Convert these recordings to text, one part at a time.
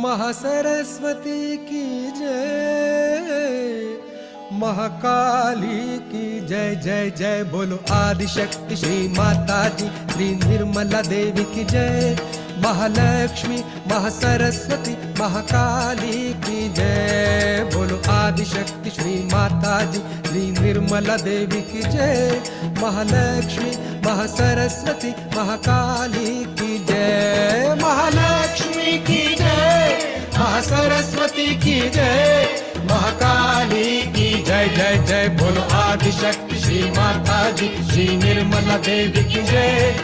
महासरस्वती की जय, महाकाली की जय जय जय। बोलो आदिशक्ति श्री माता जी, श्री निर्मला देवी की जय। महालक्ष्मी महासरस्वती महाकाली की जय। बोलो आदिशक्ति श्री माता जी, श्री निर्मला देवी की जय। महालक्ष्मी महासरस्वती महाकाली की जय। महालक्ष्मी की जय, महासरस्वती की जय, महाकाली की जय जय जय। बोलो आदिशक्ति श्री माता जी, श्री निर्मला देवी की जय।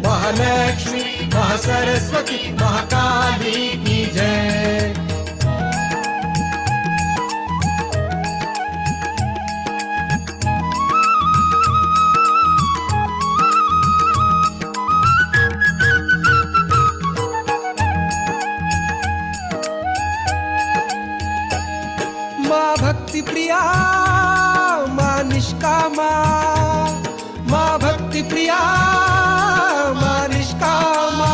महालक्ष्मी महासरस्वती महाकाली की जय। माँ भक्ति प्रिया, माँ निष्कामा, माँ भक्ति प्रिया, माँ निष्कामा,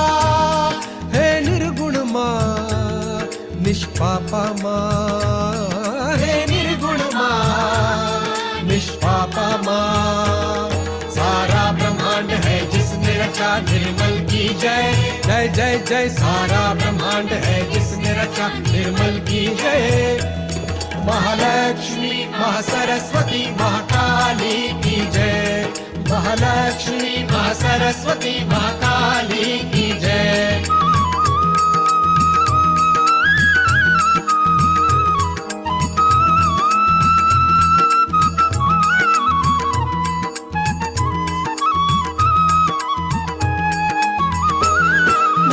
हे निर्गुण माँ निष्पापा माँ, हे निर्गुण माँ निष्पापा माँ। सारा ब्रह्मांड है जिसने रचा निर्मल की जय जय जय जय। सारा ब्रह्मांड है जिसने रचा निर्मल की जय। महालक्ष्मी महासरस्वती महाकाली की जय। महालक्ष्मी महासरस्वती महाकाली की जय।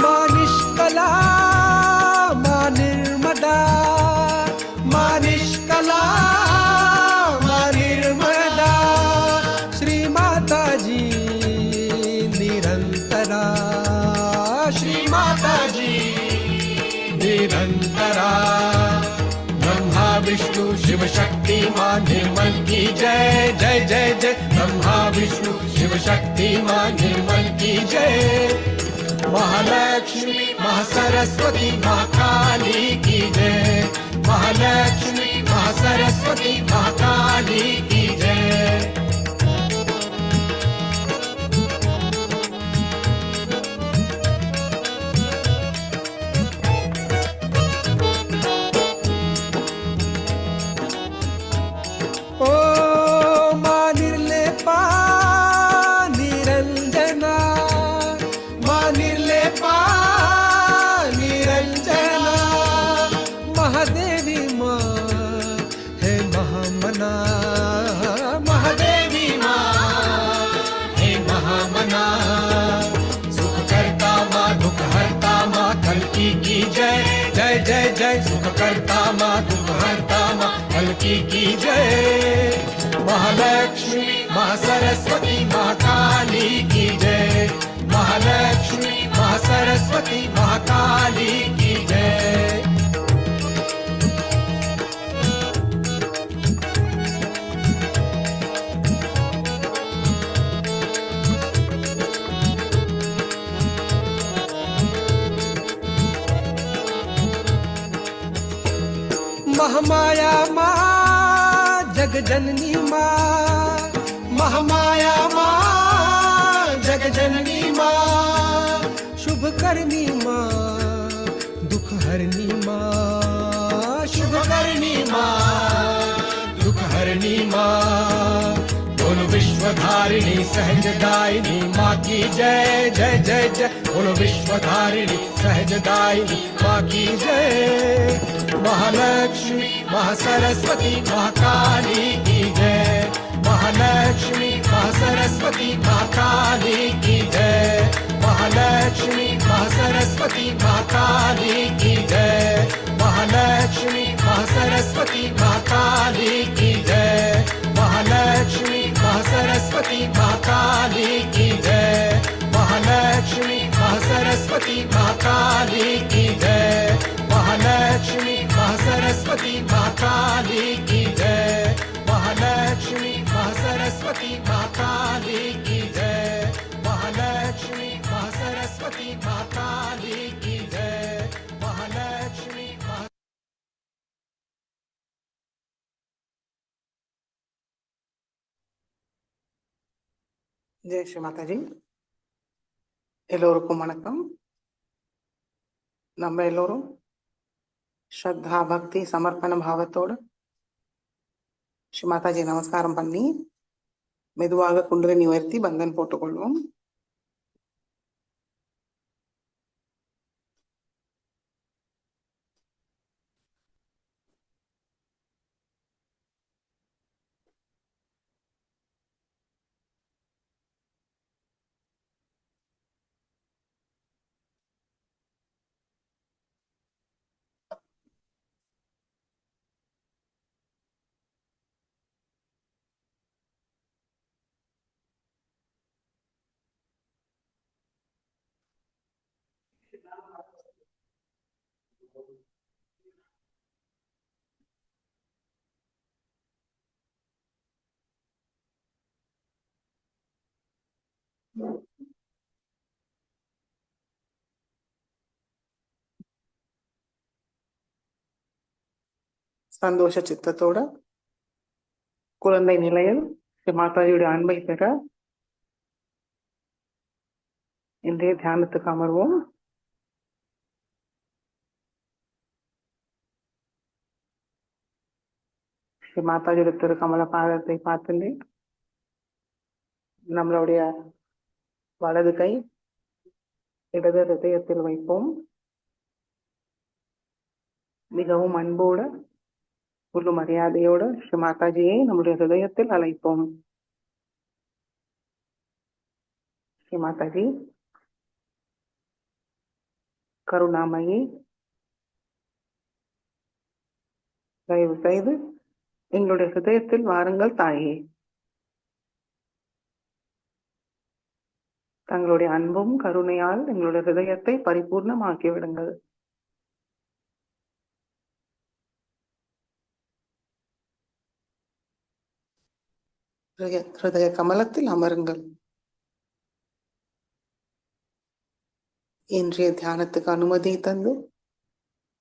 माँ निष्कला, माँ निर्मदा, माँ निष्कला, माँ निर्मदा, श्री माता जी निरंतरा, श्री माता जी निरंतरा। ब्रह्मा विष्णु शिव शक्ति माँ निर्मल की जय जय जय जय। ब्रह्मा विष्णु शिव शक्ति माँ निर्मल की जय। महालक्ष्मी महासरस्वती महाकाली की जय। महालक्ष्मी महासरस्वती महाकाली की जय। ओ माँ निर्लेपा निरंजना, माँ निर्लेपा निरंजना, महादेवी माँ है महामना, महादेवी माँ है महामना। सुख करता माँ दुख हरता माँ कल्की की जय जय जय जय। सुख करता माँ दुख हरता माँ कल्की की जय। महालक्ष्मी महासरस्वती महाकाली की जय। महालक्ष्मी महासरस्वती महाकाली की जय। महामाया माँ जग जननी माँ, महामाया माँ जग जननी माँ, शुभ करनी माँ दुख हरनी माँ, शुभ करनी माँ दुख हरनी माँ। बोलो विश्वधारिणी सहजदायिनी माँ की जय जय जय जय। बोलो विश्वधारिणी सहजदायिनी माँ की जय। महालक्ष्मी महासरस्वती महाकाली की जय। महालक्ष्मी महासरस्वती महाकाली की जय। महालक्ष्मी महासरस्वती महाकाली की जय। महालक्ष्मी महासरस्वती महाकाली की जय। महालक्ष्मी महासरस्वती महाकाली की जय। महालक्ष्मी महासरस्वती महाकाली की जय। महालक्ष्मी महासरस्वती महाकाली की जय। महालक्ष्मी महासरस्वती महाकाली की जय। महालक्ष्मी महासरस्वती महाकाली की जय। महालक्ष्मी ஜெய் ஸ்ரீ மாதாஜி. எல்லோருக்கும் வணக்கம். நம்ம எல்லோரும் ஸ்ரத்தா பக்தி சமர்ப்பண பாவத்தோடு ஸ்ரீ மாதாஜி நமஸ்காரம் பண்ணி மெதுவாக குண்டலினி உயர்த்தி பந்தன் போட்டுக்கொள்வோம். சந்தோஷ சித்தத்தோட குழந்தை நிலையில் ஸ்ரீ மாதாஜியுடைய அன்பை பெற இன்றைய தியானத்துக்கு அமர்வோம். ஸ்ரீ மாதாஜியுடைய திருக்கமல பாதத்தை பார்த்துட்டு நம்மளுடைய வலது கை இடது ஹிருதயத்தில் வைப்போம். மிகவும் அன்போடு முழு மரியாதையோடு ஸ்ரீ மாதாஜியை நம்முடைய ஹிருதயத்தில் அழைப்போம். ஸ்ரீ மாதாஜி கருணாமயி, தயவு செய்து எங்களுடைய ஹிருதயத்தில் வாருங்கள் தாயே. தங்களுடைய அன்பும் கருணையால் எங்களுடைய ஹிருதயத்தை பரிபூர்ணமாக்கி விடுங்கள். ஹிருதய கமலத்தில் அமருங்கள். இன்றைய தியானத்துக்கு அனுமதி தந்து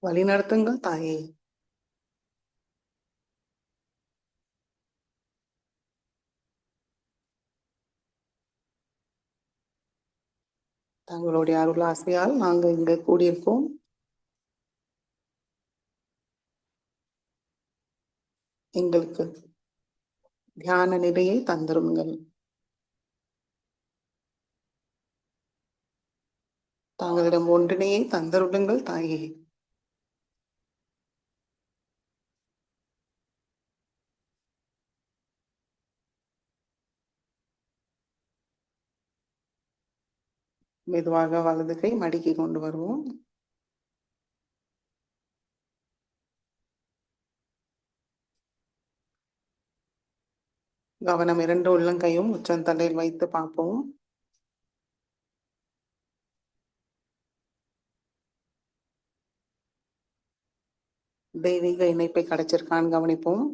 வழிநடத்துங்கள் தாயே. தங்களுடைய அருளாசையால் நாங்கள் இங்கு கூடியிருக்கோம். எங்களுக்கு தியான நிலையை தந்திருங்கள். தாங்களிடம் ஒன்றினையை தந்தருடுங்கள் தாயே. மெதுவாக வலது கை மடக்கி கொண்டு வருவோம். கவனம் இரண்டு உள்ளங்கையும் உச்சந்தலையில் வைத்து பார்ப்போம். தெய்வீக இணைப்பை கிடைச்சிருக்கான்னு கவனிப்போம்.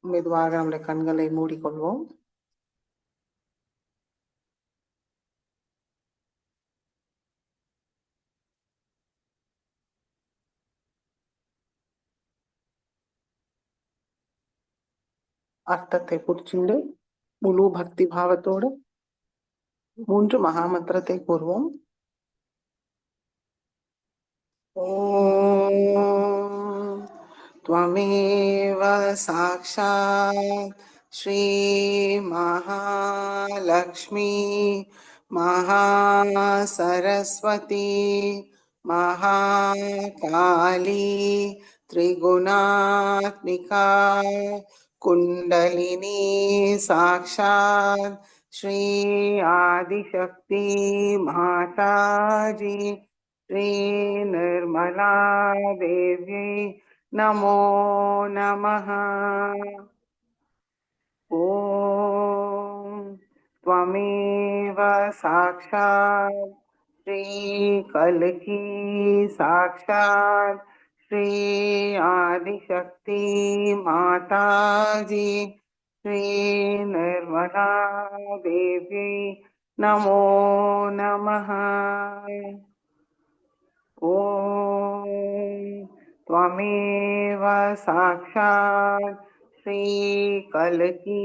மெதுவாக நம்முடைய கண்களை மூடிக்கொள்வோம். அர்த்தத்தை புரிச்சுண்டு முழு பக்தி பாவத்தோடு 3 மகாமந்திரத்தை கூறுவோம். ஓம் त्वमेव साक्षात् श्री महालक्ष्मी महासरस्वती महाकाली त्रिगुणात्मिका कुंडलिनी साक्षात् श्री आदिशक्ति माताजी श्री निर्मला देवी नमो नमः। ओम त्वमेव साक्षात् श्री कल्की साक्षात् श्री आदिशक्ति माताजी श्री निर्मला देवी नमो नमः। ॐ त्वमेव साक्षात् श्रीकल्की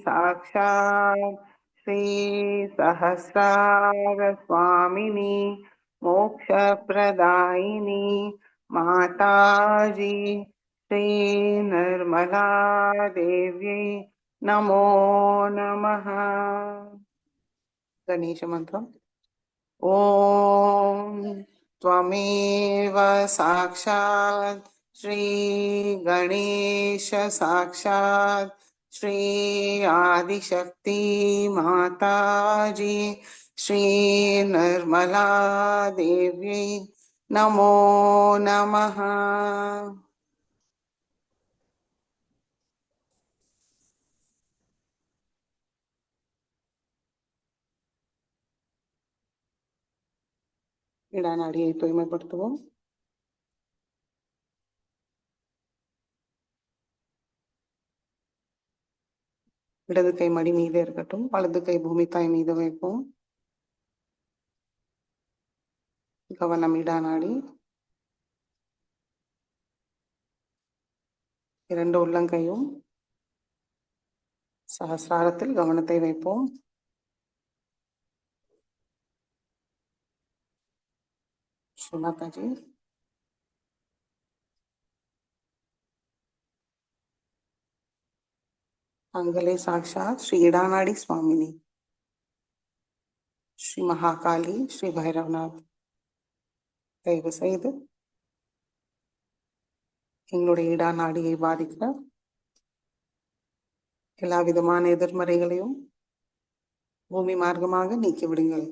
साक्षात् श्रीसहस्रारस्वामिनी मोक्षप्रदायिनी माताजी श्रीनिर्मला देव्यै नमो नमः। गणेश मंत्र। ॐ त्वमेव साक्षात् श्रीगणेश साक्षात् श्री आदिशक्ति माताजी श्रीनिर्मला देव्यै नमो नमः। இடாநாடியை தூய்மைப்படுத்துவோம். இடது கை மடி மீது இருக்கட்டும், வலது கை பூமி தாய் மீது வைப்போம். கவனம் இடாநாடி. இரண்டு உள்ளங்கையும் சகசிராரத்தில் கவனத்தை வைப்போம். ஸ்ரீமாதாஜி. अंगले साक्षात श्री इडानाडी स्वामिनी श्री महाकाली श्री भैरवनाथ தயவு செய்து எங்களுடைய இடாநாடியை பாதிக்கிற எல்லா விதமான எதிர்மறைகளையும் பூமி மார்க்கமாக நீக்கிவிடுங்கள்.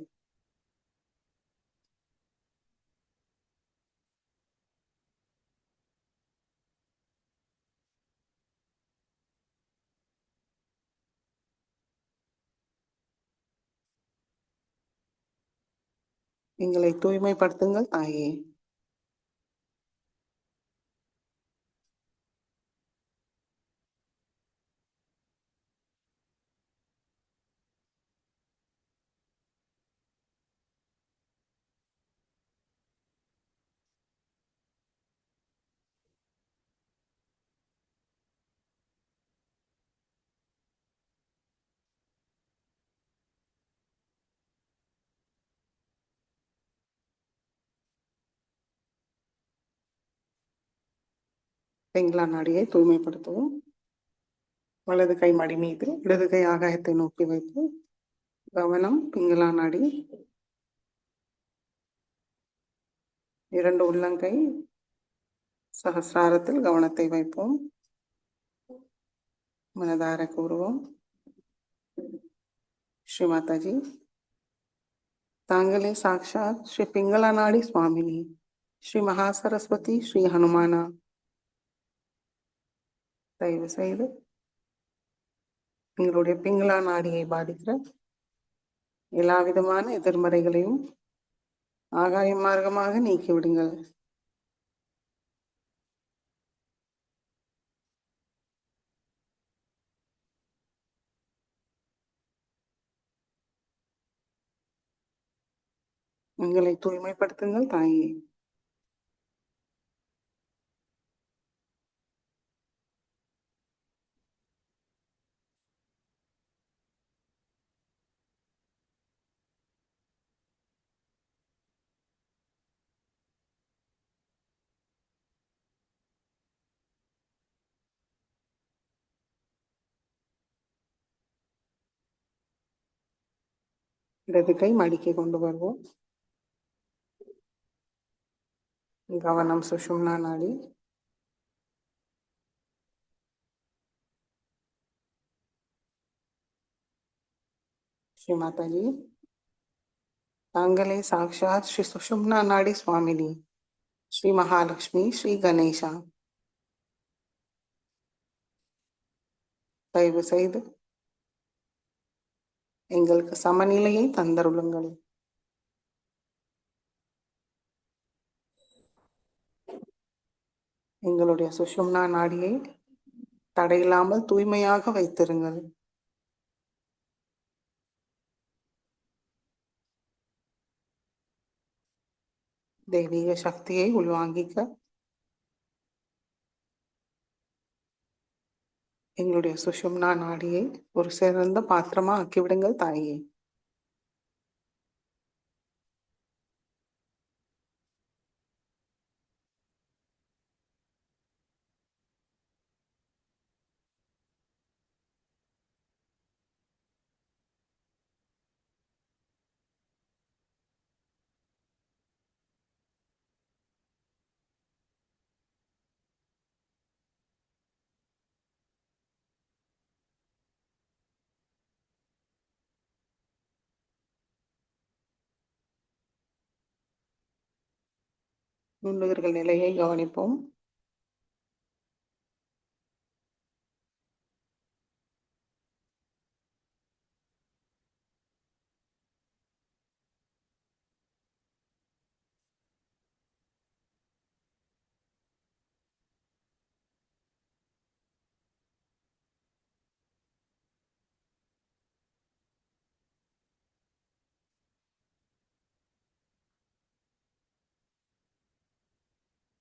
எங்களை தூய்மைப்படுத்துங்கள் தாயே. பெங்களா நாடியை தூய்மைப்படுத்துவோம். வலது கை மடி மீது இடது கை ஆகாயத்தை நோக்கி வைத்து கவனம் பிங்களா நாடி. இரண்டு உள்ளங்கை சகசிராரத்தில் கவனத்தை வைப்போம். மனதார கூறுவோம். ஸ்ரீமாதாஜி. தாங்களே சாக்ஷாத் ஸ்ரீ பிங்களா நாடி சுவாமினி ஸ்ரீ மகாசரஸ்வதி ஸ்ரீ ஹனுமானா தயவு செய்து எங்களுடைய பிங்களா நாடியை பாதிக்கிற எல்லா விதமான எதிர்மறைகளையும் ஆகாய மார்க்கமாக நீக்கிவிடுங்கள். எங்களை தூய்மைப்படுத்துங்கள் தாயே. இடது கை மடிக்கை கொண்டு வருவோம். கவனம் சுஷும்னா நாடி. ஸ்ரீமாதாஜி. தாங்களே சாக்ஷாத் ஸ்ரீ சுஷும்னா நாடி சுவாமினி ஸ்ரீ மகாலட்சுமி ஸ்ரீ கணேசா தயவு செய்து எங்களுக்கு சமநிலையை தந்தருளுங்கள். எங்களுடைய சுஷும்னா நாடியை தடையில்லாமல் தூய்மையாக வைத்திருங்கள். தெய்வீக சக்தியை உள்வாங்கிக்க எங்களுடைய சுஷும்னா நாடியை ஒரு சிறந்த பாத்திரமா ஆக்கிவிடுங்கள் தாயே. நுண்ணுயிர்கள் நிலையை கவனிப்போம்.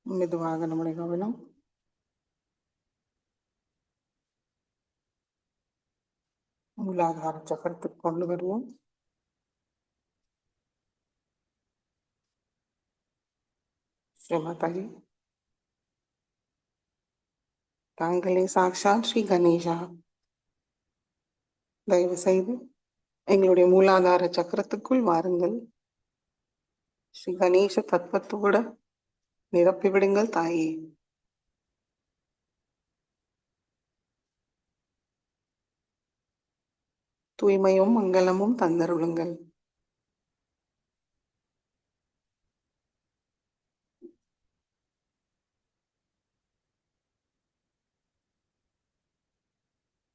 மெதுவாக நம்முடைய கவனம் மூலாதார சக்கரத்துக்கு கொண்டு வருவோம். ஸ்ரீமதி தாங்களே சாக்ஷாத் ஸ்ரீ கணேஷா, தயவு செய்து எங்களுடைய மூலாதார சக்கரத்துக்குள் வாருங்கள். ஸ்ரீ கணேச தத்துவத்தோட நிரப்பிவிடுங்கள் தாயே. தூய்மையும் மங்களமும் தந்தருளுங்கள்.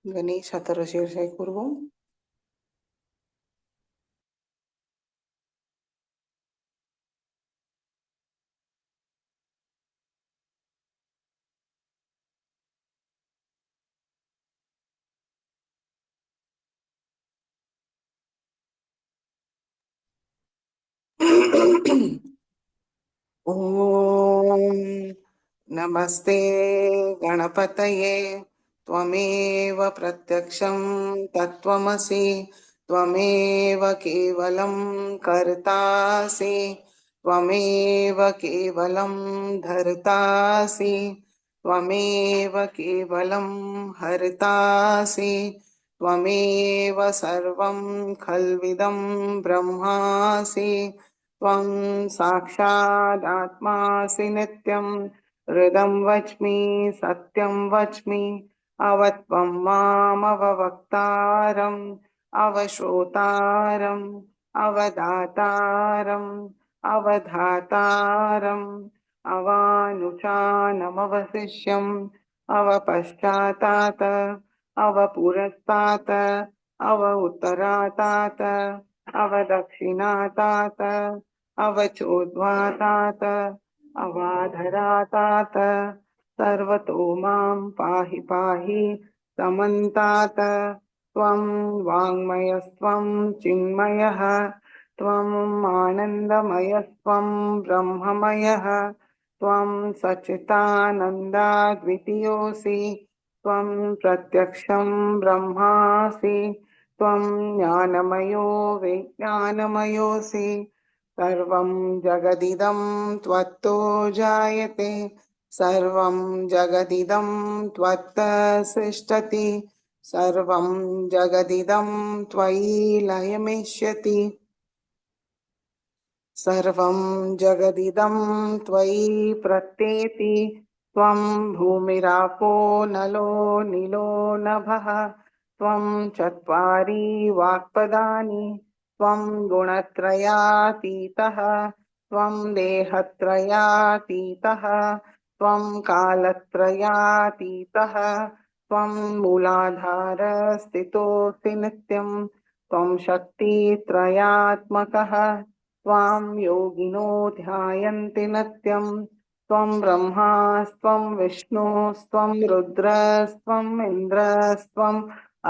கணேஷ தரசீர்ஷை கூறுவோம். ஓம் நமஸ்தே கணபதயே त्वमेव प्रत्यक्षं तत्त्वमसि त्वमेव केवलं कर्तासि त्वमेव केवलं धर्तासि त्वमेव केवलं हर्तासि त्वमेव सर्वं खल्विदं ब्रह्मासि त्वं साक्षादात्मासि नित्यं हृदं वच्मि सत्यं वच्मि अवत्वं मामवक्तारम् अवश्रोतारम् अवदातारम् अवधातारम् अवानुचानमवशिष्यम् अवपश्चातात अवपुरस्तात् अव उत्तरातात अवदक्षिणातात अवचोद्वातात अवाधरातात सर्वतो मां पाहि पाहि समन्तात् त्वं वाङ्मयस्त्वं चिन्मयः त्वम् आनन्दमयस्त्वं ब्रह्ममयः त्वं सच्चिदानन्दाद्वितीयोऽसि त्वं प्रत्यक्षं ब्रह्मासि त्वं ज्ञानमयो विज्ञानमयोऽसि सर्वं जगदिदं त्वत्तो जायते सर्वं जगदिदं त्वत्तः सृष्टति सर्वं जगदिदं त्वयि लयमिष्यति सर्वं जगदिदं त्वयि प्रत्येति त्वं भूमिरापो नलो नीलो नभः त्वं चत्वारि वाक्पदानि त्वं गुणत्रयातीतः त्वं देहत्रयातीतः त्वं कालत्रयातीतः त्वं मूलाधारस्थितोऽसि नित्यं त्वं शक्तित्रयात्मकः त्वां योगिनो ध्यायन्ति नित्यं त्वं ब्रह्मास्त्वं विष्णुस्त्वं रुद्रस्त्वम् इन्द्रस्त्वम्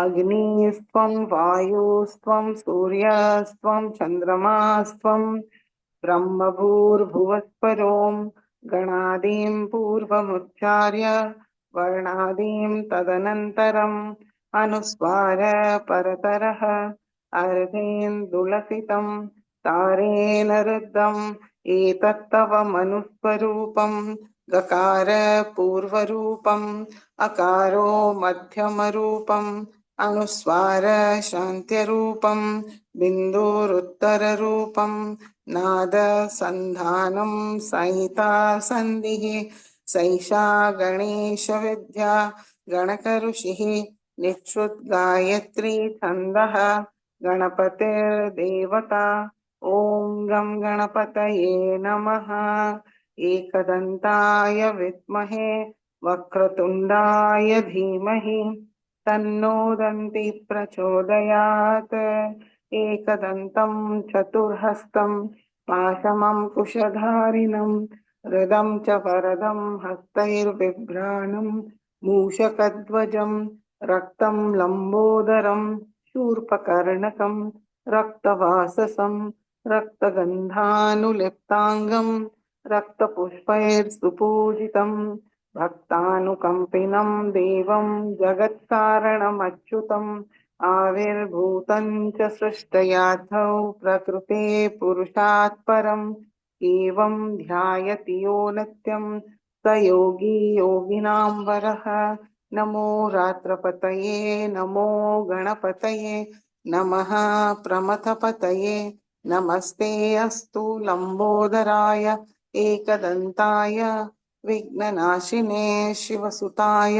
अग्निस्त्वं वायुस्त्वं सूर्यस्त्वं चन्द्रमास्त्वं ब्रह्मभूर्भुवस्परों गणादीं पूर्वमुच्चार्य वर्णादीं तदनन्तरम् अनुस्वार परतरः अर्धेन्दुलसितं तारेण रुद्धम् एतत्तव मनुस्वरूपं गकार पूर्वरूपम् अकारो मध्यमरूपम् अनुस्वार शान्त्यरूपम् बिन्दुरुत्तररूपम् नाद संधानं संहिता संधिः सैषा गणेश विद्या गणक ऋषिः निश्रुत गायत्री छन्दः गणपतिर्देवता ओम गं गणपतये नमः। एकदन्ताय विद्महे वक्रतुण्डाय धीमहि तन्नो दन्ति प्रचोदयात्। एकदन्तं चतुर्हस्तं पाशमं कुशधारिणं हृदं च वरदं हस्तैर्बिभ्राणं मूषकध्वजं रक्तं लम्बोदरं शूर्पकर्णकं रक्तवाससं रक्तगन्धानुलिप्ताङ्गं रक्तपुष्पैर्सुपूजितं भक्तानुकम्पिनं देवं जगत्कारणमच्युतम् आविर्भूतं च सृष्टयाथौ प्रकृते पुरुषात् परम् एवं ध्यायति यो नित्यं स योगी योगिनां वरः। नमो रात्रपतये नमो गणपतये नमः प्रमथपतये नमस्ते अस्तु लंबोदराय एकदन्ताय विघ्ननाशिने शिवसुताय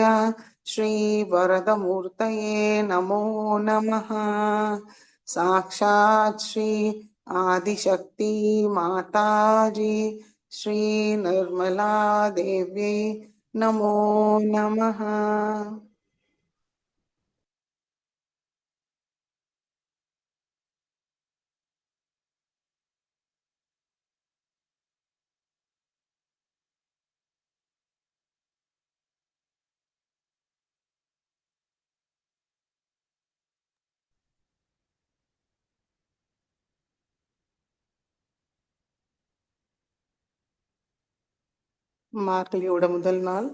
श्रीवरदमूर्तये नमो नमः। साक्षात् श्री आदिशक्ति माताजी श्री निर्मला देवी नमो नमः। மார்கழியோட முதல் நாள்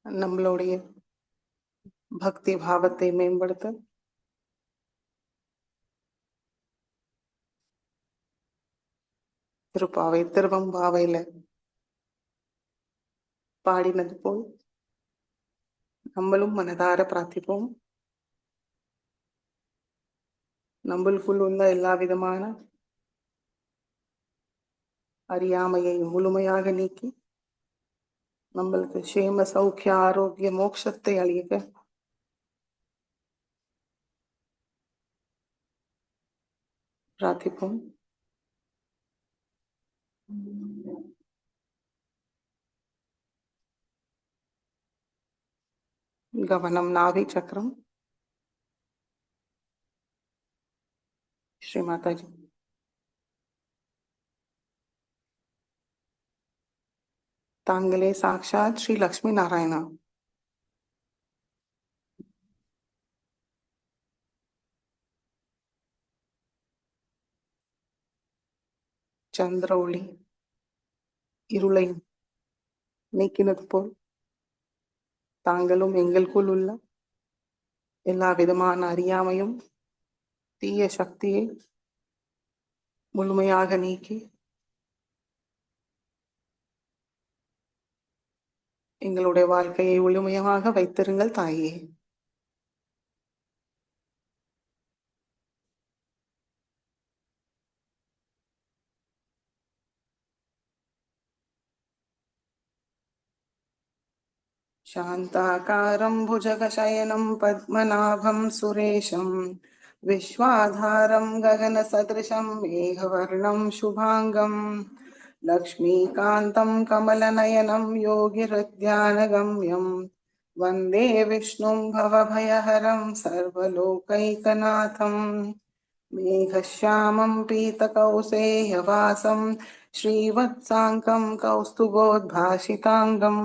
நம்மளுடைய பக்தி பாவத்தை மேம்படுத்த திருப்பாவை திருவம்பாவையில பாடினது போல் நம்மளும் மனதார பிரார்த்திப்போம். நம்மளுக்குள் உள்ள எல்லா விதமான அறியாமையை முழுமையாக நீக்கி நம்மளுக்கு சேம சௌக்கிய ஆரோக்கிய மோட்சத்தை அளிக்க பிரார்த்திப்போம். கவனம் நாவி சக்கரம். श्री माता जी तांगले साक्षात श्री लक्ष्मी नारायण चंद्र ஒளி இருளை நீக்கினது போல் தாங்களும் எங்களுக்குள் உள்ள எல்லா விதமான அறியாமையும் தீய சக்தியை முழுமையாக நீக்கி எங்களுடைய வாழ்க்கையை முழுமையாக வைத்திருங்கள் தாயே. शान्ताकारं भुजगशयनं पद्मनाभं सुरेशं विश्वाधारं गगनसदृशं मेघवर्णं शुभांगं लक्ष्मीकान्तं कमलनयनं योगिहृद्यानगम्यं वन्दे विष्णुं भवभयहरं सर्वलोकैकनाथं मेघश्यामं पीतकौसेयवासं श्रीवत्साङ्कं कौस्तुभोद्भासिताङ्गं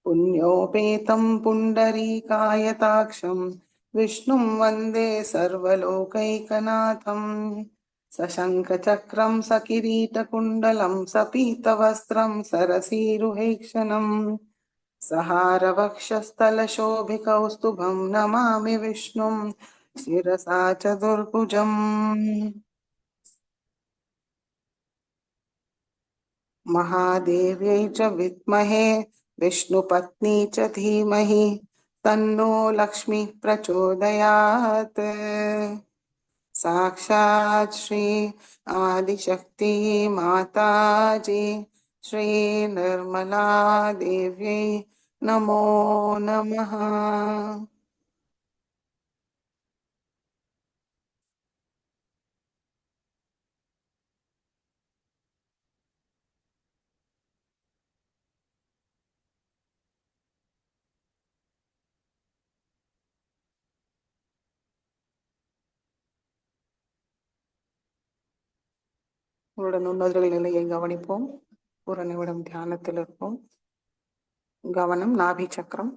पुण्योपेतं पुण्डरीकायताक्षं विष्णुं वन्दे सर्वलोकैकनाथं सशङ्खचक्रं सकिरीटकुण्डलं सपीतवस्त्रं सरसीरुहेक्षणं सहारवक्षस्थलशोभिकौस्तुभं नमामि विष्णुं शिरसा चतुर्भुजम् महादेव्यै च विद्महे विष्णुपत्नी च धीमहि तन्नो लक्ष्मी प्रचोदयात् साक्षात् श्री आदिशक्ति माताजी श्री निर्मला देव्यै नमो नमः உங்களுடைய நுண்ணுதல் நிலையை கவனிப்போம். ஒரு நிமிடம் தியானத்தில் இருப்போம். கவனம் நாபி சக்கரம்.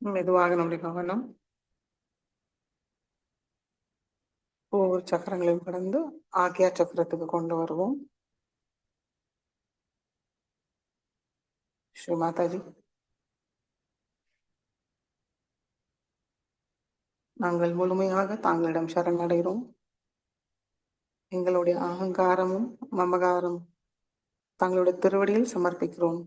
மெதுவாக நம்முடைய கவனம் ஒவ்வொரு சக்கரங்களையும் கடந்து ஆக்யா சக்கரத்துக்கு கொண்டு வருவோம். ஸ்ரீ மாதாஜி, நாங்கள் முழுமையாக தாங்களிடம் சரணடைகிறோம். எங்களுடைய அகங்காரமும் மமகாரம் தங்களுடைய திருவடியில் சமர்ப்பிக்கிறோம்.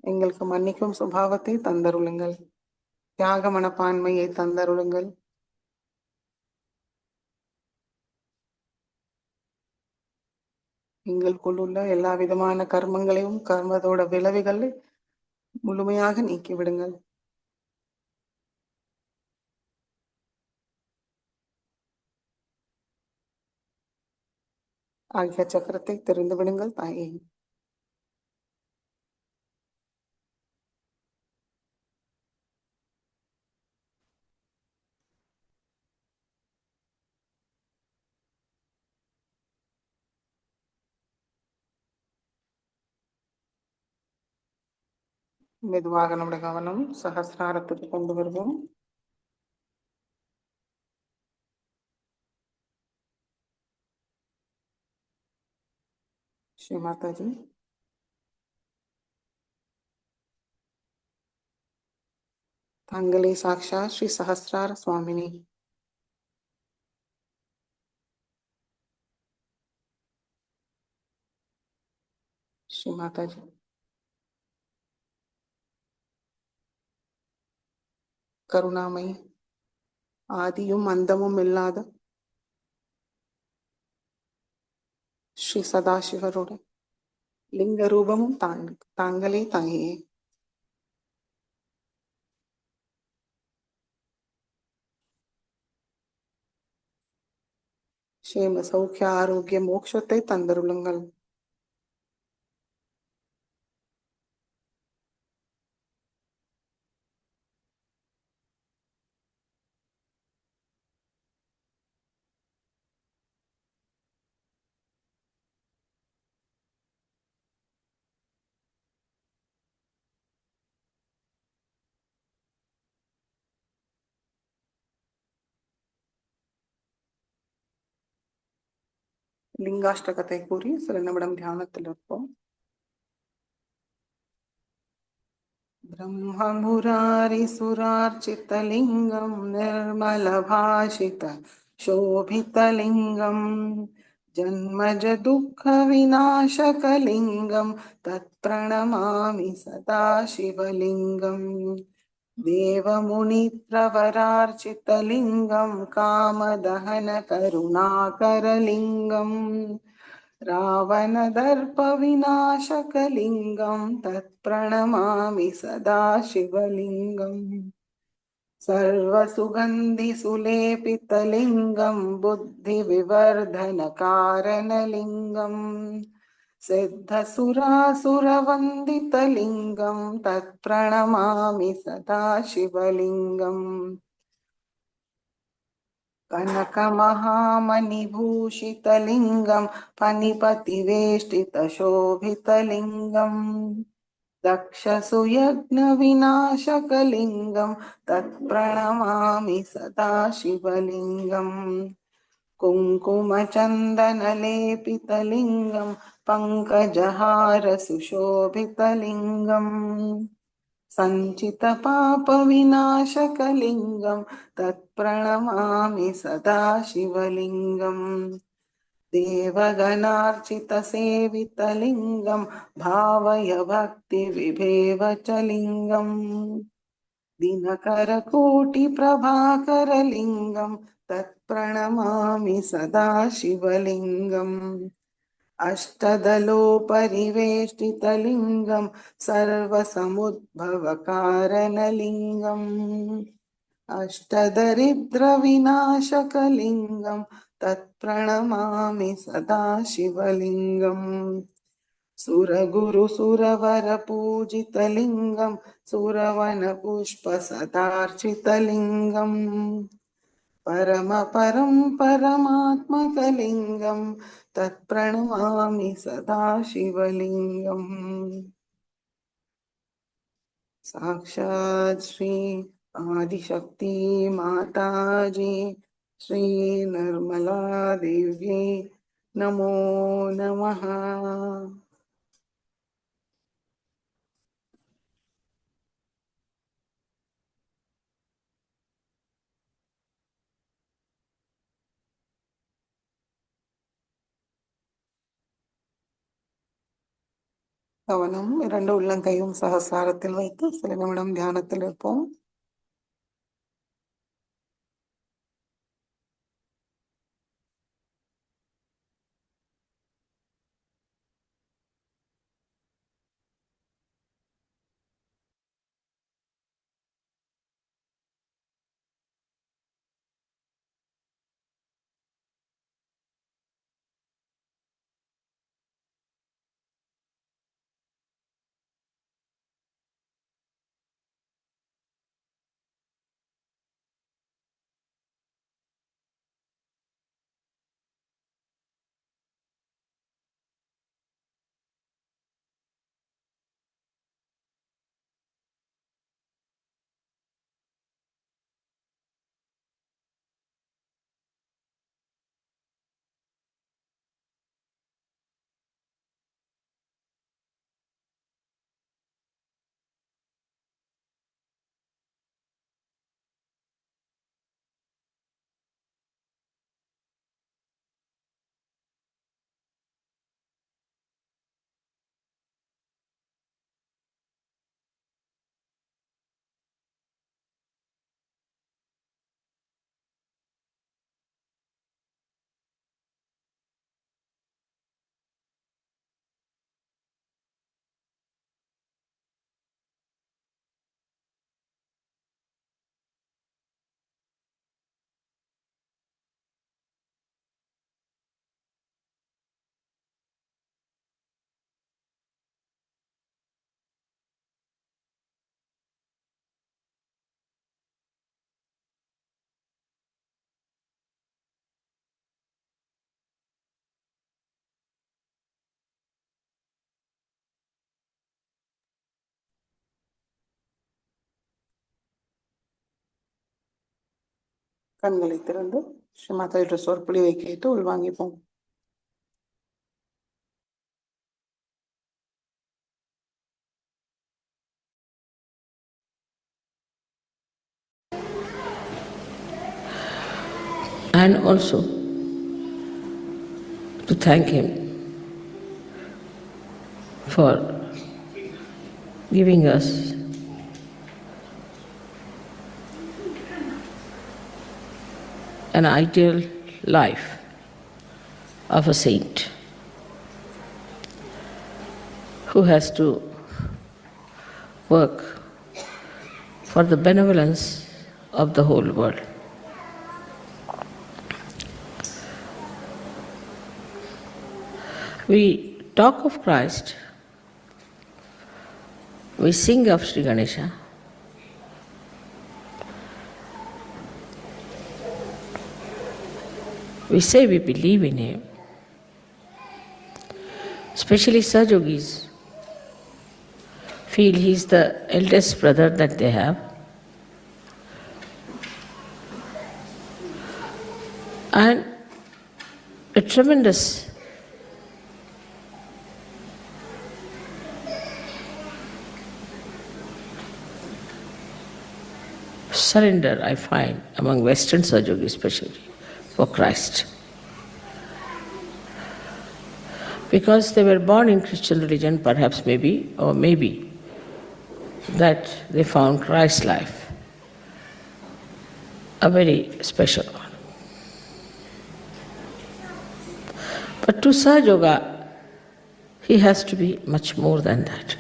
எங்களுக்கு மன்னிக்கும் சுபாவத்தை தந்தருளுங்கள். தியாக மனப்பான்மையை தந்தருளுங்கள். எங்களுக்குள்ள எல்லா விதமான கர்மங்களையும் கர்மத்தோட விளைவுகளை முழுமையாக நீக்கிவிடுங்கள். ஆகிய சக்கரத்தை தெரிந்து விடுங்கள் தாயே. மெதுவாக நம்முடைய கவனம் சகசிராரத்துக்கு கொண்டு வருவோம். ஸ்ரீ மாதாஜி, தாங்களே சாக்ஷா ஸ்ரீ சஹஸ்ரார சுவாமினி. ஸ்ரீ மாதாஜி, கருணாமயி, ஆதியும் அந்தமும் இல்லாத ஸ்ரீ சதாசிவரோட லிங்க ரூபமும் தாங்களே தாயே. க்ஷேம சௌக்கிய ஆரோக்கிய மோட்சத்தை தந்தருளுங்கள். லிங்காஷ்டகத்தை கூறி சில நிமிடம் தியானத்தில் இருப்போம். ब्रह्ममुरारिसुरार्चितलिङ्गं निर्मलभाषित शोभितलिङ्गं जन्मज दुःखविनाशकलिङ्गं तत्प्रणमामि सदा शिवलिङ्गम् देवमुनिप्रवरार्चितलिङ्गं कामदहनकरुणाकरलिङ्गम् रावणदर्पविनाशकलिङ्गं तत्प्रणमामि सदा शिवलिङ्गम् सर्वसुगन्धिसुलेपितलिङ्गं बुद्धिविवर्धनकारणलिङ्गम् सिद्धसुरासुरवन्दितलिङ्गं तत्प्रणमामि सदा शिवलिङ्गम् कनकमहामणिभूषितलिङ्गं फणिपतिवेष्टितशोभितलिङ्गम् दक्षसुयज्ञविनाशकलिङ्गं तत्प्रणमामि सदा शिवलिङ्गम् कुङ्कुमचन्दनलेपितलिङ्गं पङ्कजहारसुशोभितलिङ्गम् सञ्चितपापविनाशकलिङ्गं तत्प्रणमामि सदा शिवलिङ्गम् देवगणार्चितसेवितलिङ्गं भावय भक्तिविभेवचलिङ्गम् दिनकरकोटिप्रभाकरलिङ्गं तत्प्रणमामि सदा शिवलिङ्गम् अष्टदलोपरिवेष्टितलिङ्गं सर्वसमुद्भवकारणलिङ्गम् अष्टदरिद्रविनाशकलिङ्गं तत्प्रणमामि सदा शिवलिङ्गम् सुरगुरुसुरवरपूजितलिङ्गं सुरवनपुष्पसदार्चितलिङ्गम् परमपरं परमात्मकलिङ्गं तत्प्रणमामि सदा शिवलिङ्गम् साक्षात् श्री आदिशक्ति माताजी श्री निर्मला देव्यै नमो नमः। கவனம் இரண்டு உள்ளங்கையும் சகசாரத்தில் வைத்து சில நிமிடம் தியானத்தில் இருப்போம். கண்களை திறந்து ஸ்ரீமாதாவோட சொற்பொழிவை கேட்டு உள்வாங்கிப்போம். And also to thank him for giving us an ideal life of a saint who has to work for the benevolence of the whole world. We talk of Christ, we sing of Sri Ganesha, we say we believe in him, especially Sahajogis feel he is the eldest brother that they have. And a tremendous surrender I find among Western Sahajogis especially for Christ. Because they were born in Christian religion, perhaps maybe, or maybe that they found Christ's life a very special one. But to Sahajoga, he has to be much more than that.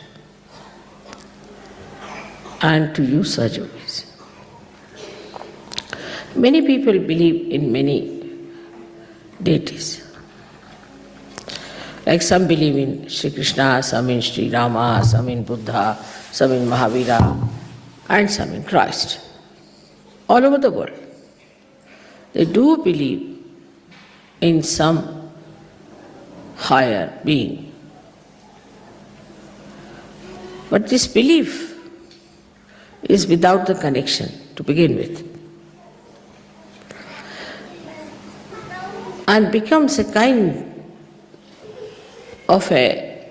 And to you Sahajogis, many people believe in many deities. Like some believe in Sri Krishna, some in Sri Rama, some in Buddha, some in Mahavira, and some in Christ. All over the world. They do believe in some higher being. But this belief is without the connection to begin with, and becomes a kind of a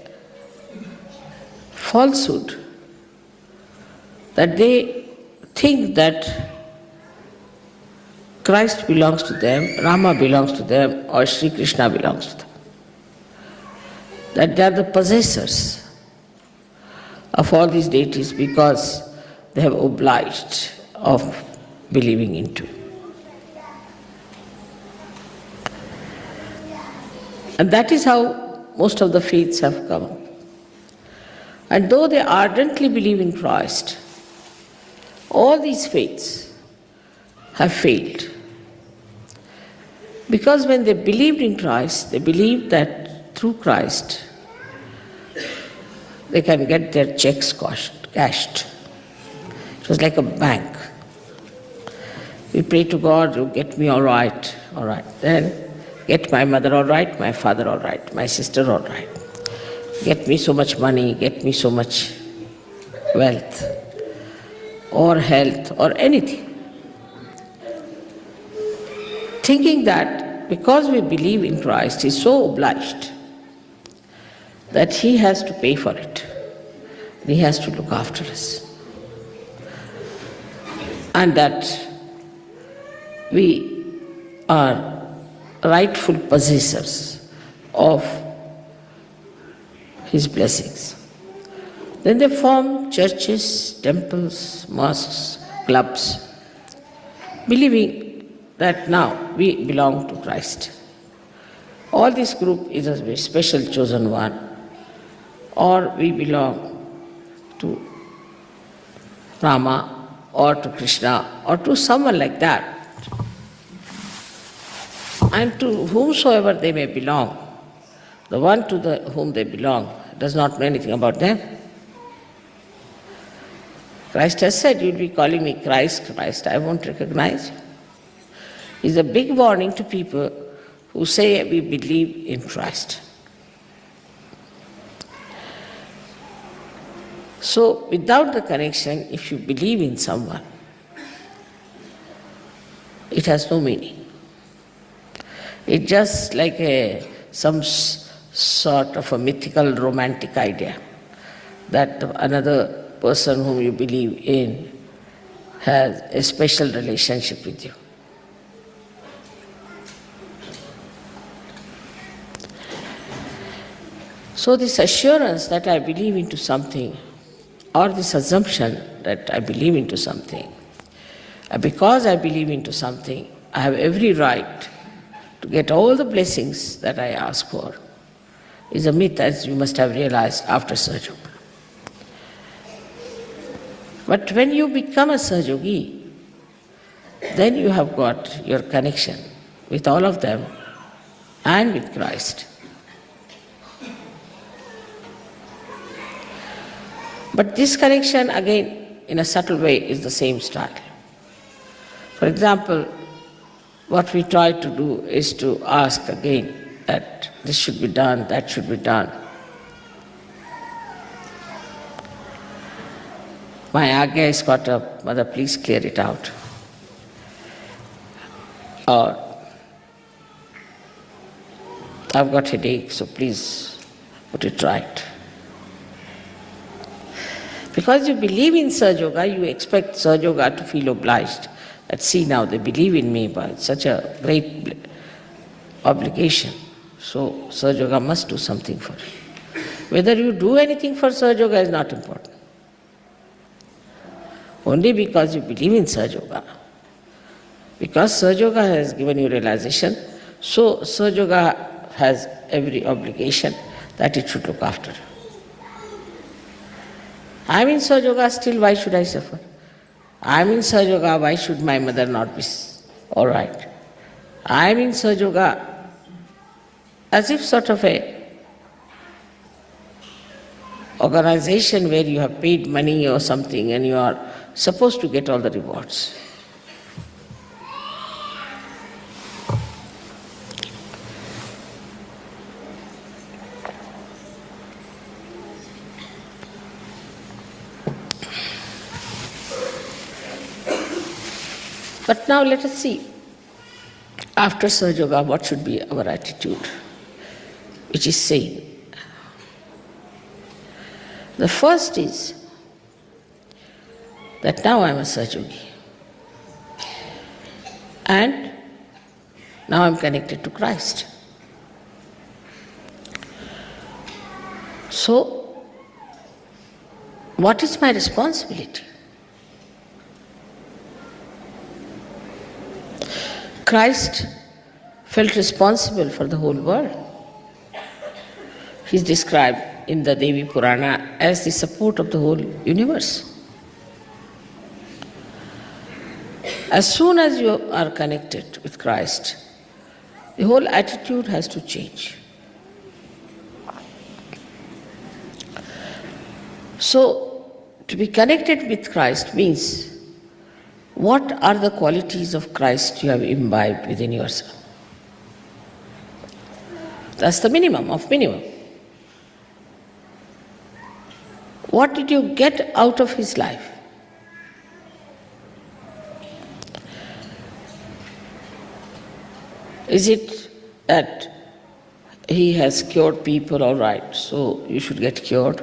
falsehood that they think that Christ belongs to them, Rama belongs to them, or Sri Krishna belongs to them. That they are the possessors of all these deities because they have obliged of believing into. And that is how most of the faiths have come. And though they ardently believe in Christ, all these faiths have failed. Because when they believed in Christ, they believed that through Christ they can get their checks cashed. It was like a bank. We pray to God, you get me all right. Then get my mother all right, my father all right, my sister all right. Get me so much money, get me so much wealth, or health, or anything. Thinking that because we believe in Christ, He is so obliged that He has to pay for it. He has to look after us. And that we are rightful possessors of His blessings. Then they form churches, temples, mosques, clubs, believing that now we belong to Christ. All this group is a very special chosen one, or we belong to Rama, or to Krishna, or to someone like that. And to whomsoever they may belong, the one to whom they belong does not know anything about them. Christ has said, you'll be calling me Christ, Christ, I won't recognize you. It's a big warning to people who say we believe in Christ. So, without the connection, if you believe in someone, it has no meaning. It's just like some sort of a mythical, romantic idea that another person whom you believe in has a special relationship with you. So this assurance that I believe into something, or this assumption that I believe into something, because I believe into something, I have every right to get all the blessings that I ask for, is a myth, as you must have realized after Sahaja Yoga. But when you become a Sahaja Yogi, then you have got your connection with all of them and with Christ. But this connection, again, in a subtle way, is the same style. For example, what we try to do is to ask again that this should be done, that should be done. My agya is caught up, Mother, please clear it out. Or, I've got headache, so please put it right. Because you believe in Sahaja Yoga, you expect Sahaja Yoga to feel obliged. That see now, they believe in me, but it's such a great obligation. So Sahaja Yoga must do something for you. Whether you do anything for Sahaja Yoga is not important. Only because you believe in Sahaja Yoga. Because Sahaja Yoga has given you realization, so Sahaja Yoga has every obligation that it should look after you. I'm in Sahaja Yoga, still why should I suffer? I'm in Sahaja Yoga, why should my mother not be all right? I'm in Sahaja Yoga as if sort of a organization where you have paid money or something and you are supposed to get all the rewards. But now let us see, after Sahaja Yoga, what should be our attitude, which is sane. The first is that now I am a Sahaja Yogi. And now I am connected to Christ. So, what is my responsibility? Christ felt responsible for the whole world. He is described in the Devi Purana as the support of the whole universe. As soon as you are connected with Christ, the whole attitude has to change. So, to be connected with Christ means, what are the qualities of Christ you have imbibed within yourself? That's the minimum of minimum. What did you get out of his life? Is it that he has cured people, all right, so you should get cured?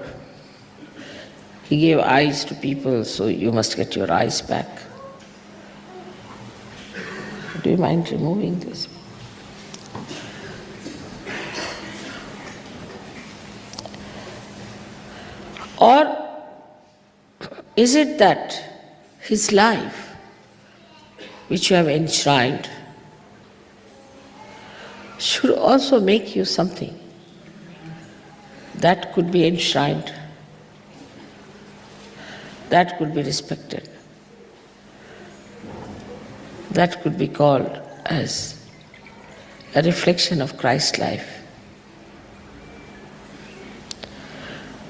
He gave eyes to people, so you must get your eyes back. Do you mind removing this? Or is it that his life, which you have enshrined, should also make you something that could be enshrined, that could be respected, that could be called as a reflection of Christ's life?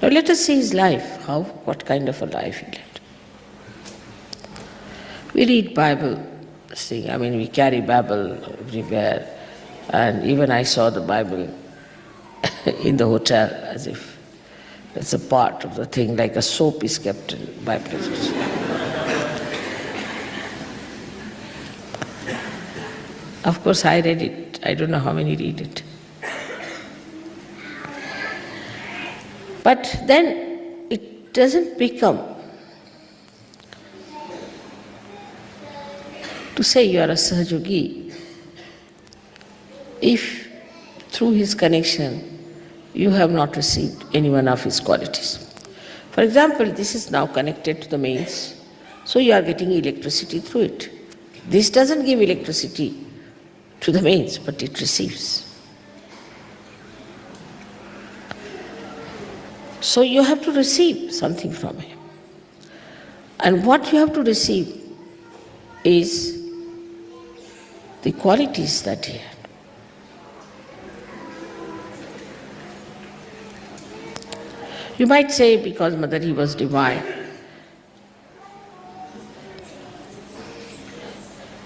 Now let us see his life, what kind of a life he led. We read Bible, we carry Bible everywhere, and even I saw the Bible in the hotel as if it's a part of the thing, like a soap is kept in Bible. Of course I read it, I don't know how many read it. But then it doesn't become to say you are a Sahaja Yogi if through his connection you have not received any one of his qualities. For example, this is now connected to the mains, so you are getting electricity through it. This doesn't give electricity to the mains, but it receives. So you have to receive something from him. And what you have to receive is the qualities that he had. You might say, because Mother, he was divine.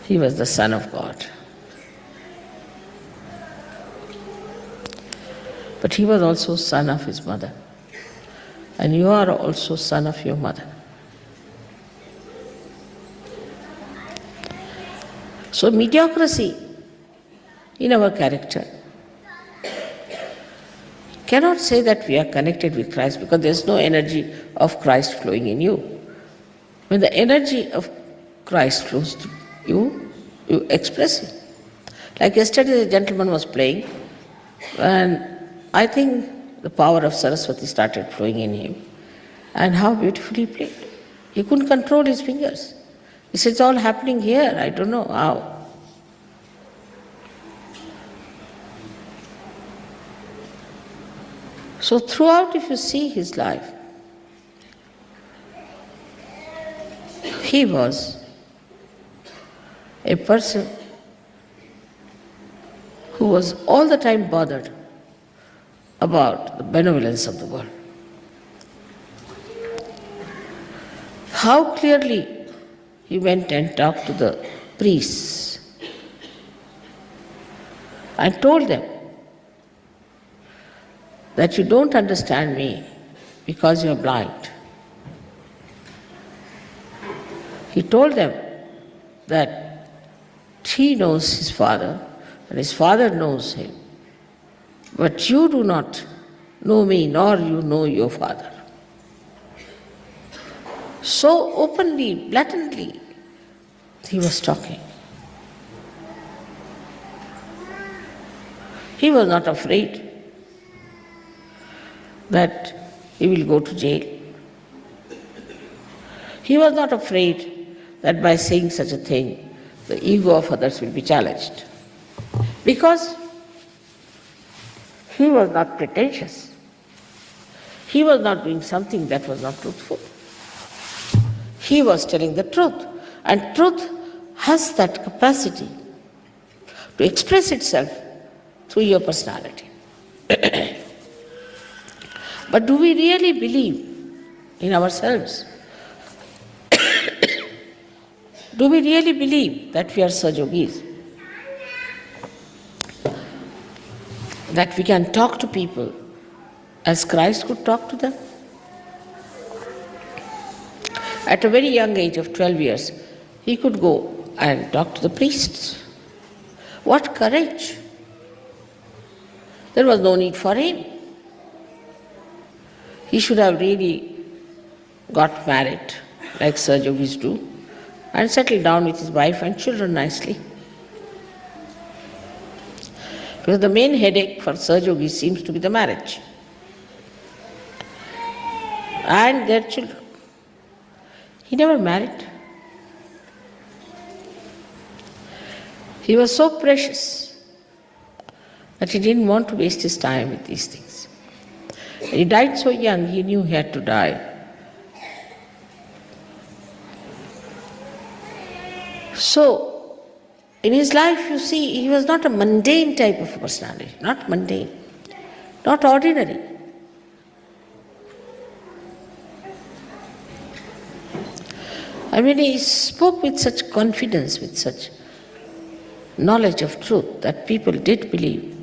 He was the Son of God. But he was also son of his mother. And you are also son of your mother. So mediocrity in our character cannot say that we are connected with Christ, because there is no energy of Christ flowing in you. When the energy of Christ flows to you, you express it. Like yesterday the gentleman was playing, and I think the power of Saraswati started flowing in him. And how beautifully he played. He couldn't control his fingers. He said, it's all happening here, I don't know how. So throughout, if you see his life, he was a person who was all the time bothered about the benevolence of the world. How clearly he went and talked to the priests and told them that you don't understand me because you are blind. He told them that he knows his father and his father knows him, but you do not know me, nor you know your father. So openly, blatantly, he was talking. He was not afraid that he will go to jail. He was not afraid that by saying such a thing, the ego of others will be challenged. Because he was not pretentious. He was not doing something that was not truthful. He was telling the truth. And truth has that capacity to express itself through your personality. But do we really believe in ourselves? Do we really believe that we are Sahajogis? That we can talk to people as Christ could talk to them? At a very young age of 12 years, he could go and talk to the priests. What courage! There was no need for him. He should have really got married, like Sahajogis do, and settled down with his wife and children nicely. Because the main headache for Sahajogis seems to be the marriage and their children. He never married. He was so precious that he didn't want to waste his time with these things. He died so young, he knew he had to die. So, in his life, you see, he was not a mundane type of personality, not mundane, not ordinary. I mean, he spoke with such confidence, with such knowledge of truth that people did believe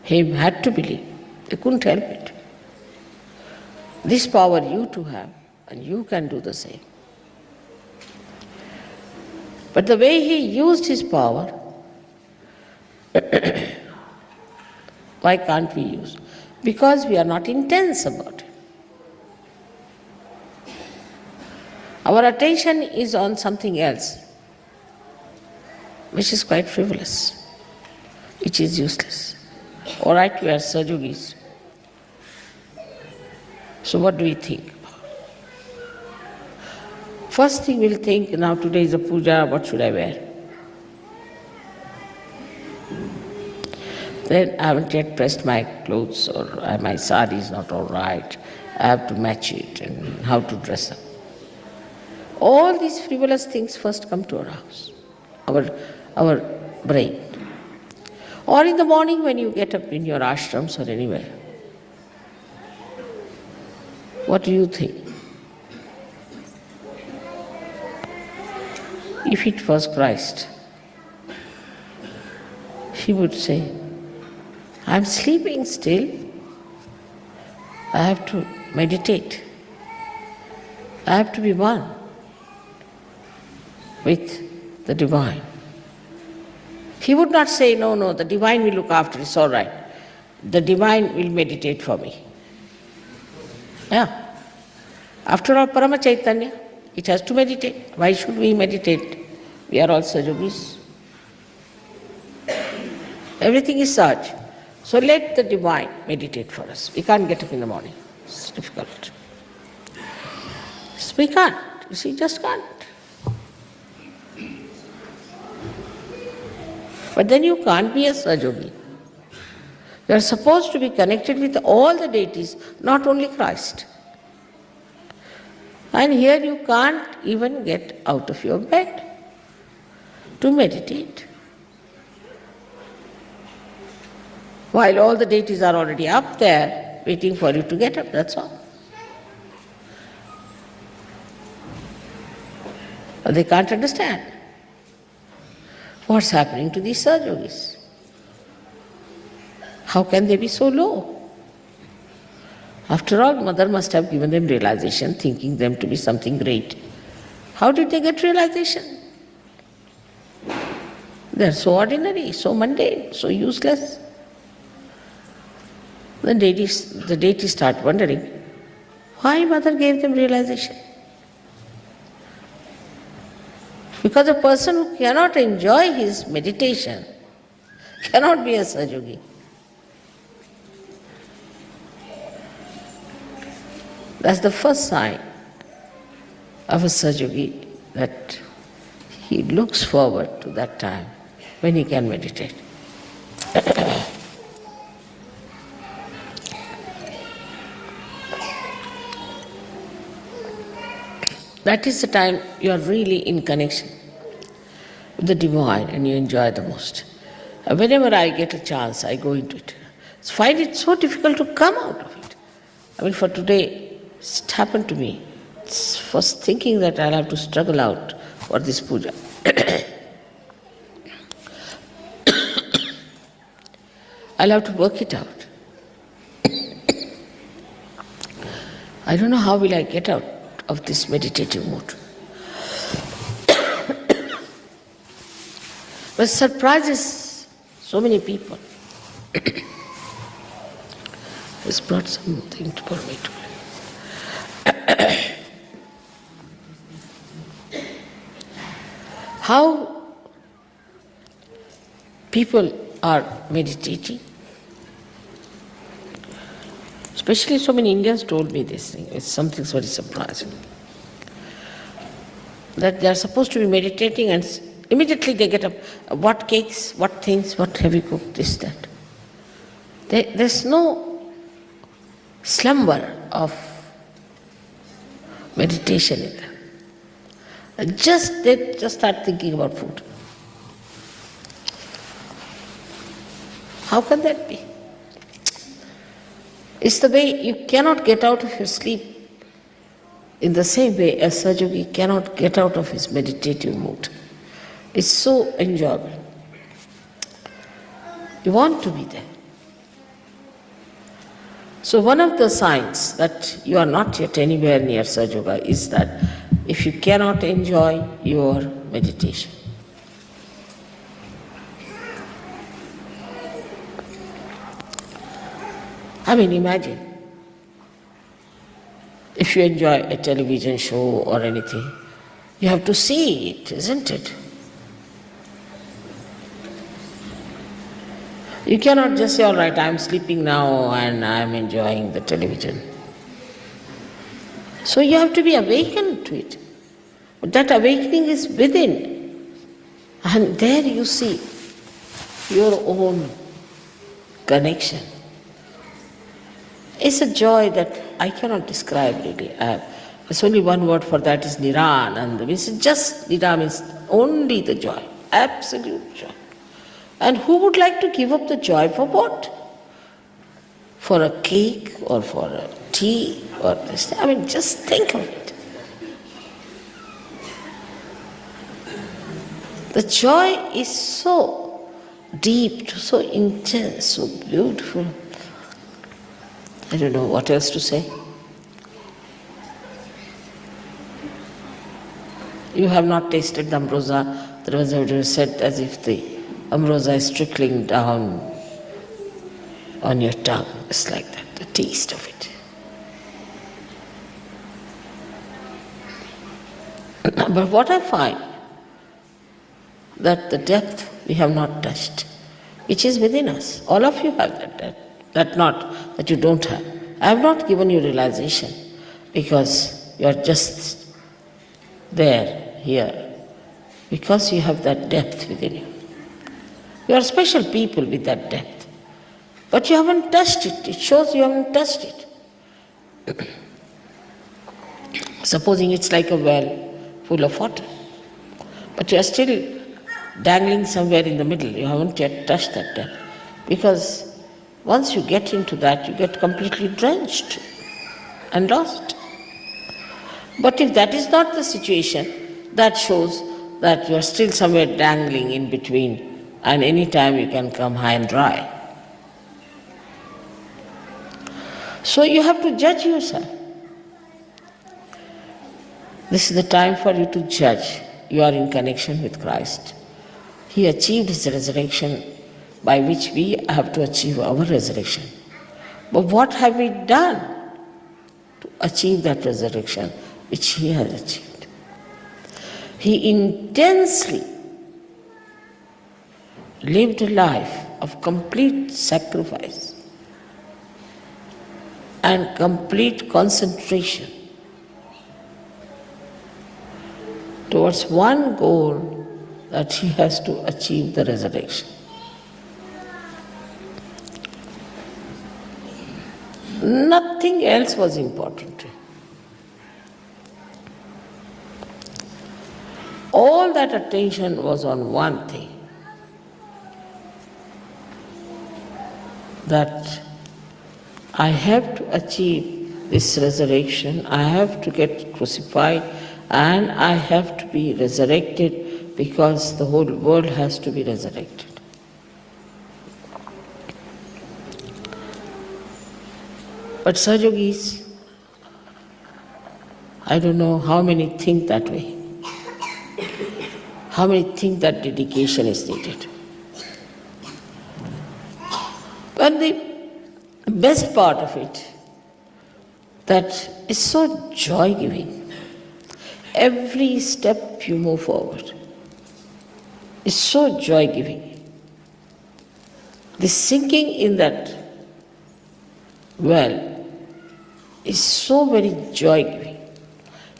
him, had to believe. They couldn't help it. This power you too have, and you can do the same. But the way he used his power, why can't we use? Because we are not intense about it. Our attention is on something else, which is quite frivolous, which is useless. All right, we are Sahajogis. So what do we think? First thing we'll think, now today is a puja, what should I wear? Then I haven't yet pressed my clothes, or my sari is not all right. I have to match it, and how to dress up. All these frivolous things first come to our house, our brain. Or in the morning when you get up in your ashrams or anywhere, what do you think? If it was Christ, he would say, I'm sleeping still. I have to meditate. I have to be one with the divine. He would not say, no, the divine will look after it, it's all right. The divine will meditate for me. Yeah. After all, Parama Chaitanya, it has to meditate. Why should we meditate? We are all Sajogis. Everything is Saj. So let the divine meditate for us. We can't get up in the morning. It's difficult. So we can't. You see, just can't. But then you can't be a Sajogi. You are supposed to be connected with all the deities, not only Christ. And here you can't even get out of your bed to meditate. While all the deities are already up there, waiting for you to get up, that's all. But they can't understand what's happening to these Sajogis. How can they be so low? After all, Mother must have given them realization, thinking them to be something great. How did they get realization? They're so ordinary, so mundane, so useless. The deities start wondering, why Mother gave them realization? Because a person who cannot enjoy his meditation cannot be a Sajogi. That's the first sign of a Sajogi, that he looks forward to that time when he can meditate. That is the time you are really in connection with the divine and you enjoy the most. Whenever I get a chance, I go into it. I find it so difficult to come out of it. I mean, for today, it happened to me. First thinking that I'll have to struggle out for this puja. I'll have to work it out. I don't know how will I get out of this meditative mood. But surprises so many people. It's brought something for me to how people are meditating. Especially so many Indians told me this thing. It's something very surprising. That they are supposed to be meditating and immediately they get up. What cakes, what things, what have you cooked, this, that. There's no slumber of meditation in them. They just start thinking about food. How can that be? It's the way you cannot get out of your sleep. In the same way, a Sajogi cannot get out of his meditative mood. It's so enjoyable. You want to be there. So one of the signs that you are not yet anywhere near Sajoga is that if you cannot enjoy your meditation. I mean, imagine if you enjoy a television show or anything, you have to see it, isn't it? You cannot just say, all right, I'm sleeping now and I'm enjoying the television. So you have to be awakened to it. But that awakening is within. And there you see your own connection. It's a joy that I cannot describe really. There's only one word for that, is Nirananda. It's just, Nira means only the joy, absolute joy. And who would like to give up the joy for what? For a cake or for a tea or this? I mean, just think of it. The joy is so deep, so intense, so beautiful. I don't know what else to say. You have not tasted the ambrosia. There was said as if the ambrosia is trickling down on your tongue. It's like that, the taste of it. But what I find, that the depth we have not touched, which is within us. All of you have that depth. That not that you don't have. I have not given you realization because you are just there, here, because you have that depth within you. You are special people with that depth. But you haven't touched it. It shows you haven't touched it. Supposing it's like a well full of water, but you are still dangling somewhere in the middle. You haven't yet touched that depth. Because once you get into that, you get completely drenched and lost. But if that is not the situation, that shows that you are still somewhere dangling in between, and any time you can come high and dry. So you have to judge yourself. This is the time for you to judge. You are in connection with Christ. He achieved his resurrection, by which we have to achieve our resurrection. But what have we done to achieve that resurrection which he has achieved? He intensely lived a life of complete sacrifice and complete concentration towards one goal, that he has to achieve the resurrection. Nothing else was important to him. All that attention was on one thing, that I have to achieve this resurrection, I have to get crucified, and I have to be resurrected, because the whole world has to be resurrected. But Sahajogis, I don't know how many think that way. How many think that dedication is needed. But the best part of it, that is so joy-giving. Every step you move forward is so joy-giving. The sinking in that well is so very joy-giving.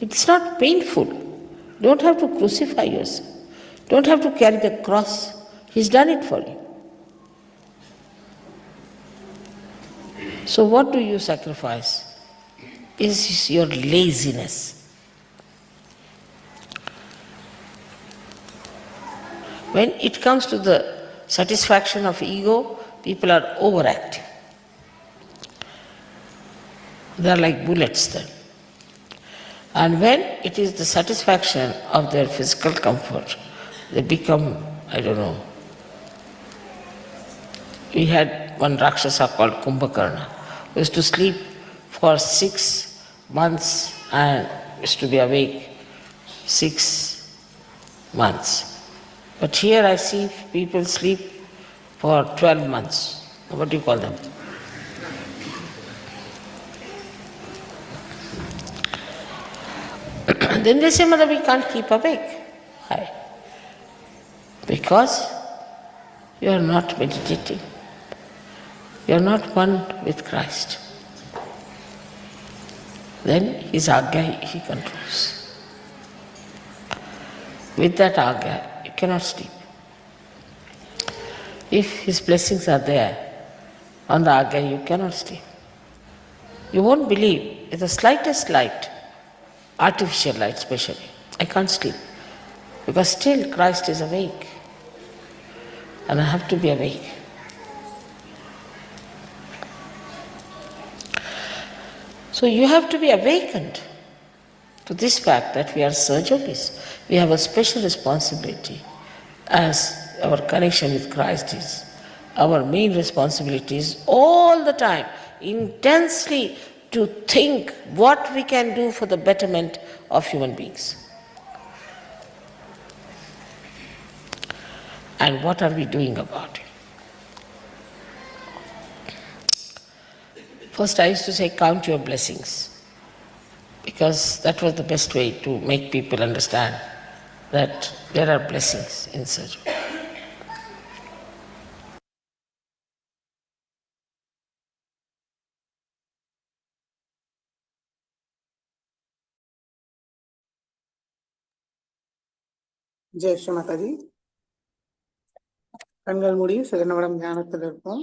It's not painful. You don't have to crucify yourself. Don't have to carry the cross. He's done it for you. So what do you sacrifice? Is your laziness. When it comes to the satisfaction of ego, people are overactive. They are like bullets then. And when it is the satisfaction of their physical comfort, they become, I don't know. We had one Rakshasa called Kumbhakarna, who used to sleep for 6 months and used to be awake 6 months. But here I see people sleep for 12 months. What do you call them? Then they say, Mother, we can't keep awake. Why? Because you are not meditating. You are not one with Christ. then his agya he controls. With that agya, you cannot sleep. If his blessings are there on the agya, you cannot sleep. You won't believe, with the slightest light, artificial light especially, I can't sleep. Because still Christ is awake. And I have to be awake. So you have to be awakened to this fact that we are Sahajogis. We have a special responsibility as our connection with Christ is. Our main responsibility is all the time, intensely to think what we can do for the betterment of human beings. And what are we doing about it? First I used to say, count your blessings, because that was the best way to make people understand that there are blessings in Sahaja. Jai Sri Mataji. கண்கள் மூடி சில நிமிடம் தியானத்தில் இருப்போம்.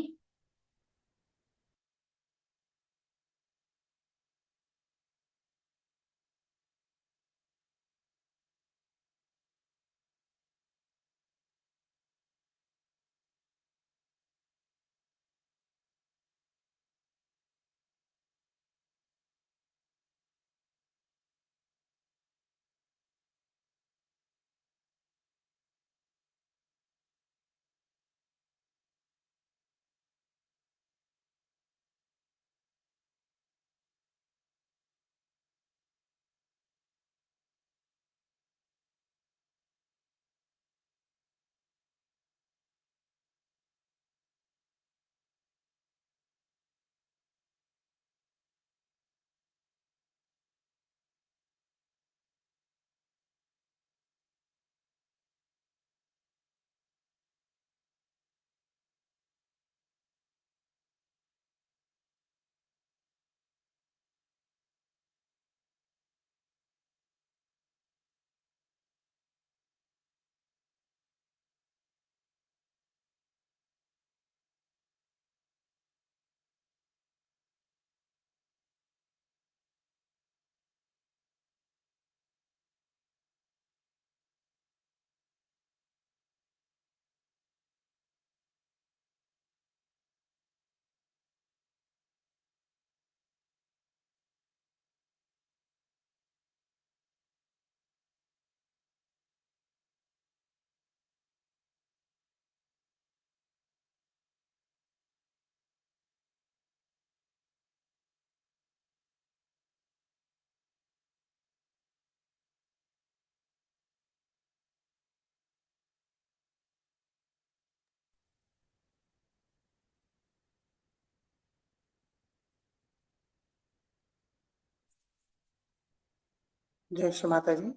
ஜெய் ஸ்ரீ மாதாஜி.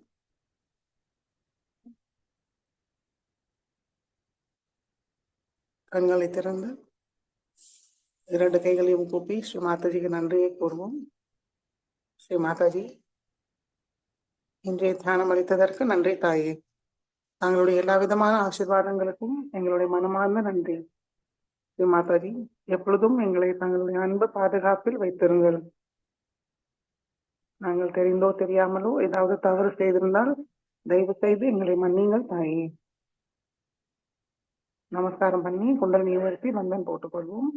கண்களை திறந்து 2 கைகளையும் கூப்பி ஸ்ரீ மாதாஜிக்கு நன்றியை கூறுவோம். ஸ்ரீ மாதாஜி, இன்றைய தியானம் அளித்ததற்கு நன்றி தாயே. தங்களுடைய எல்லா விதமான ஆசீர்வாதங்களுக்கும் எங்களுடைய மனமார்ந்த நன்றி. ஸ்ரீ மாதாஜி, எப்பொழுதும் எங்களை தங்களுடைய அன்பு பாதுகாப்பில் வைத்திருங்கள். நாங்கள் தெரிந்தோ தெரியாமலோ ஏதாவது தவறு செய்திருந்தால் தயவு செய்து எங்களை மன்னிங்கள் தாயே. நமஸ்காரம் பண்ணி குண்டலினி உயர்த்தி பந்தன் போட்டுக்கொள்வோம்.